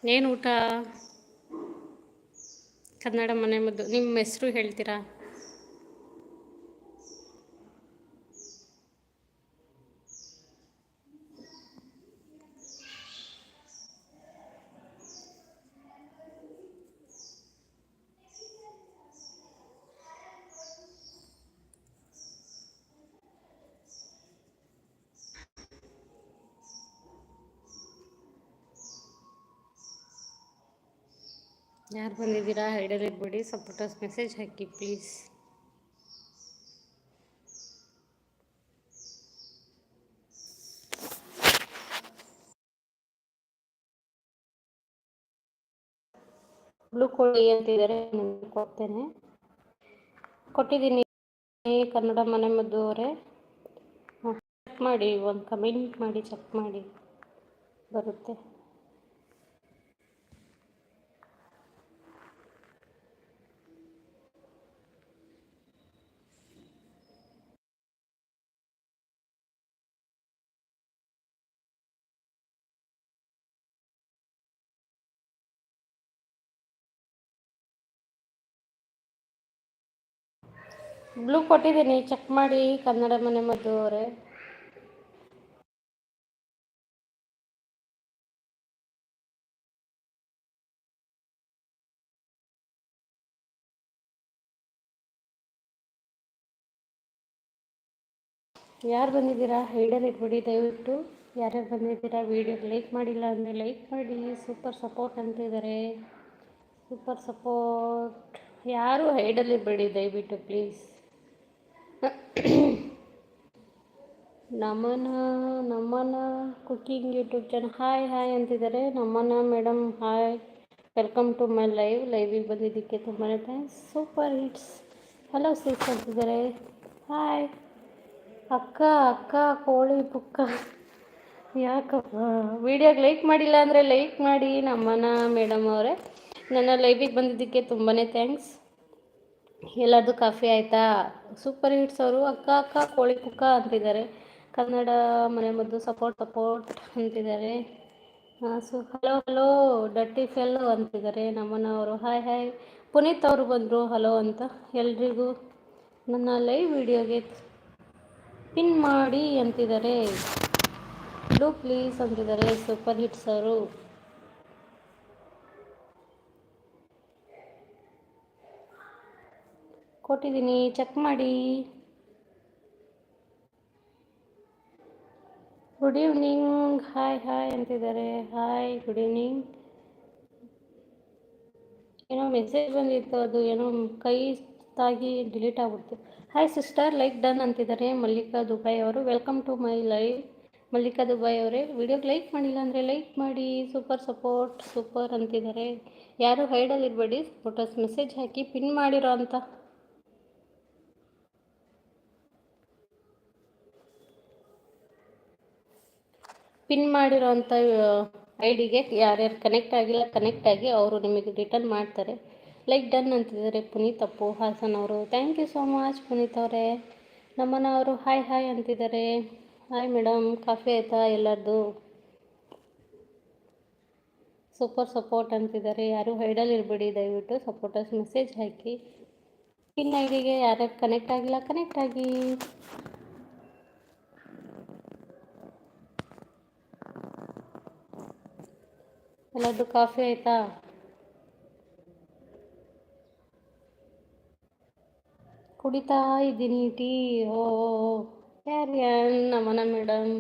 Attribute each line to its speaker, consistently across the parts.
Speaker 1: ಏನು ಊಟ? ಕನ್ನಡ ಮನೆ ಮದ್ದು. ನಿಮ್ಮ ಹೆಸರು ಹೇಳ್ತೀರಾ? ಯಾರು ಬಂದಿದ್ದೀರಾ ಹಿಡಲಿಟ್ಬಿಡಿ, ಸಪೋರ್ಟರ್ಸ್ ಮೆಸೇಜ್ ಹಾಕಿ ಪ್ಲೀಸ್. ಬ್ಲೂ ಕೊಡಿ ಅಂತಿದ್ದಾರೆ, ನಿಮಗೆ ಕೊಡ್ತೇನೆ. ಕೊಟ್ಟಿದ್ದೀನಿ. ಕನ್ನಡ ಮನೆ ಮದ್ದು ಅವರೇ ಚೆಕ್ ಮಾಡಿ, ಒಂದು ಕಮೆಂಟ್ ಮಾಡಿ, ಚೆಕ್ ಮಾಡಿ ಬರುತ್ತೆ. ಬ್ಲೂ ಕೊಟ್ಟಿದ್ದೀನಿ, ಚೆಕ್ ಮಾಡಿ ಕನ್ನಡ ಮನೆ ಮದ್ದು ಅವರೇ. ಯಾರು ಬಂದಿದ್ದೀರಾ ಹಿಡಲಿಟ್ಬಿಡಿ ದಯವಿಟ್ಟು. ಯಾರ್ಯಾರು ಬಂದಿದ್ದೀರಾ ವೀಡಿಯೋಗೆ ಲೈಕ್ ಮಾಡಿಲ್ಲ ಅಂದರೆ ಲೈಕ್ ಮಾಡಿ. ಸೂಪರ್ ಸಪೋರ್ಟ್ ಅಂತಿದ್ದಾರೆ, ಸೂಪರ್ ಸಪೋರ್ಟ್. ಯಾರು ಹೈಡಲಿರಬೇಡಿ ದಯವಿಟ್ಟು please. Namana Namana cooking YouTube channel hi hi ಅಂತಿದ್ದಾರೆ. Namana madam hi, welcome to my ಲೈವಿಗೆ ಬಂದಿದ್ದಕ್ಕೆ ತುಂಬಾ thanks. Super hits hello six ಅಂತಿದ್ದಾರೆ. ಹಾಯ್ ಅಕ್ಕ ಅಕ್ಕ ಕೋಳಿ ಪುಕ್ಕ. ಯಾಕಪ್ಪ ವಿಡಿಯೋಗೆ ಲೈಕ್ ಮಾಡಿಲ್ಲ ಅಂದರೆ ಲೈಕ್ ಮಾಡಿ. ನಮ್ಮನ ಮೇಡಮ್ ಅವರೇ, ನನ್ನ ಲೈವಿಗೆ ಬಂದಿದ್ದಕ್ಕೆ ತುಂಬಾ ಥ್ಯಾಂಕ್ಸ್. ಎಲ್ಲರದು ಕಾಫಿ ಆಯಿತಾ? ಸೂಪರ್ ಹಿಟ್ಸ್ ಅವರು ಅಕ್ಕ ಅಕ್ಕ ಕೋಳಿ ಪುಕ್ಕ ಅಂತಿದ್ದಾರೆ. ಕನ್ನಡ ಮನೆ ಮದ್ದು ಸಪೋರ್ಟ್ ಅಂತಿದ್ದಾರೆ. ಹಲೋ ಹಲೋ ಡಟ್ಟಿ ಫೆಲ್ಲು ಅಂತಿದ್ದಾರೆ. ನಮ್ಮನವರು ಹಾಯ್ ಹಾಯ್. ಪುನೀತ್ ಅವರು ಬಂದರು ಹಲೋ ಅಂತ. ಎಲ್ರಿಗೂ ನನ್ನ ಲೈವ್ ವಿಡಿಯೋಗೆ ಪಿನ್ ಮಾಡಿ ಅಂತಿದ್ದಾರೆ. ಡೂ ಪ್ಲೀಸ್ ಅಂತಿದ್ದಾರೆ ಸೂಪರ್ ಹಿಟ್ಸ್ ಅವರು. ಕೊಟ್ಟಿದ್ದೀನಿ, ಚೆಕ್ ಮಾಡಿ. ಗುಡ್ ಈವ್ನಿಂಗ್ ಹಾಯ್ ಹಾಯ್ ಅಂತಿದ್ದಾರೆ. Hi good evening. ಏನೋ ಮೆಸೇಜ್ ಬಂದಿತ್ತು, ಅದು ಏನೋ ಕೈ ತಾಗಿ ಡಿಲೀಟ್ ಆಗ್ಬಿಡ್ತು. ಹಾಯ್ ಸಿಸ್ಟರ್ ಲೈಕ್ ಡನ್ ಅಂತಿದ್ದಾರೆ ಮಲ್ಲಿಕಾ ದುಬೈ ಅವರು. Welcome to my live Mallika Dubai ಅವರೇ. ವಿಡಿಯೋಗೆ ಲೈಕ್ ಮಾಡಿಲ್ಲ ಅಂದರೆ ಲೈಕ್ ಮಾಡಿ. ಸೂಪರ್ ಸಪೋರ್ಟ್ ಸೂಪರ್ ಅಂತಿದ್ದಾರೆ. ಯಾರು ಹೈಡಲ್ಲಿ ಇರಬೇಡಿ, ಫೋಟೋಸ್ ಮೆಸೇಜ್ ಹಾಕಿ ಪಿನ್ ಮಾಡಿರೋ ಅಂತ. ಪಿನ್ ಮಾಡಿರೋಂಥ ಐಡಿಗೆ ಯಾರ್ಯಾರು ಕನೆಕ್ಟ್ ಆಗಿಲ್ಲ ಕನೆಕ್ಟ್ ಆಗಿ ಅವರು ನಿಮಗೆ ರಿಟರ್ನ್ ಮಾಡ್ತಾರೆ. ಲೈಕ್ ಡನ್ ಅಂತಿದ್ದಾರೆ ಪುನೀತ್ ಅಪ್ಪು ಹಾಸನ್ ಅವರು. Thank you so much Puneeth ಅವರೇ. ನಮ್ಮನ ಅವರು ಹಾಯ್ ಹಾಯ್ ಅಂತಿದ್ದಾರೆ. ಹಾಯ್ ಮೇಡಮ್, ಕಾಫಿ ಆಯಿತಾ ಎಲ್ಲರದು? ಸೂಪರ್ ಸಪೋರ್ಟ್ ಅಂತಿದ್ದಾರೆ. ಯಾರು ಹೈಡಲ್ಲಿ ಇರಬೇಡಿ ದಯವಿಟ್ಟು, ಸಪೋರ್ಟರ್ಸ್ ಮೆಸೇಜ್ ಹಾಕಿ. ಪಿನ್ ಐಡಿಗೆ ಯಾರ್ಯಾರು ಕನೆಕ್ಟ್ ಆಗಿಲ್ಲ ಕನೆಕ್ಟ್ ಆಗಿ. ಎಲ್ಲರದು ಕಾಫಿ ಆಯಿತಾ? ಕುಡಿತಾ ಇದ್ದೀನಿ ಟೀ. ಓ ಯಾರು ನಮನ ಮೇಡಮ್,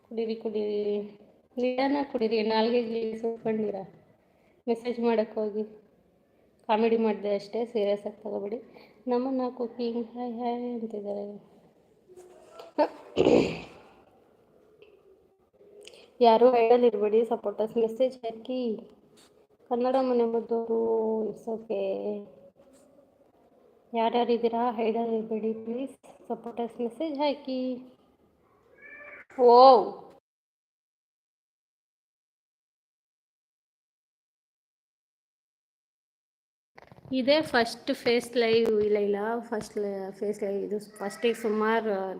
Speaker 1: ಕುಡೀರಿ ಕುಡೀರಿ, ನೀರನ್ನ ಕುಡೀರಿ, ನಾಲ್ಗೆಗೆ ಸುಟ್ಕೊಂಡಿರ. ಮೆಸೇಜ್ ಮಾಡೋಕ್ಕೆ ಹೋಗಿ ಕಾಮಿಡಿ ಮಾಡಿದೆ ಅಷ್ಟೇ, ಸೀರಿಯಸ್ ಆಗಿ ತಗೋಬೇಡಿ. ನಮ್ಮನ್ನ ಕುಕಿಂಗ್ ಹಾಯ್ ಹಾಯ್ ಅಂತಿದ್ದಾರೆ. ಯಾರು ಐಡಲ್ ಇರಬೇಡಿ, ಸಪೋರ್ಟರ್ಸ್ ಮೆಸೇಜ್ ಹಾಕಿ. ಕನ್ನಡ ಮನೆ ಮದ್ದವರು ಇಟ್ಸ್ ಓಕೆ. ಯಾರ್ಯಾರಿದ್ದೀರಾ ಹೈಡಲ್ ಇರಬೇಡಿ ಪ್ಲೀಸ್, ಸಪೋರ್ಟರ್ಸ್ ಮೆಸೇಜ್ ಹಾಕಿ. ಓ ಇದೇ ಫಸ್ಟ್ ಫೇಸ್ ಲೈವ್ ಇಲ್ಲ ಫಸ್ಟ್ ಫೇಸ್ ಲೈವ್ ಇದು. ಫಸ್ಟಿಗೆ ಸುಮಾರು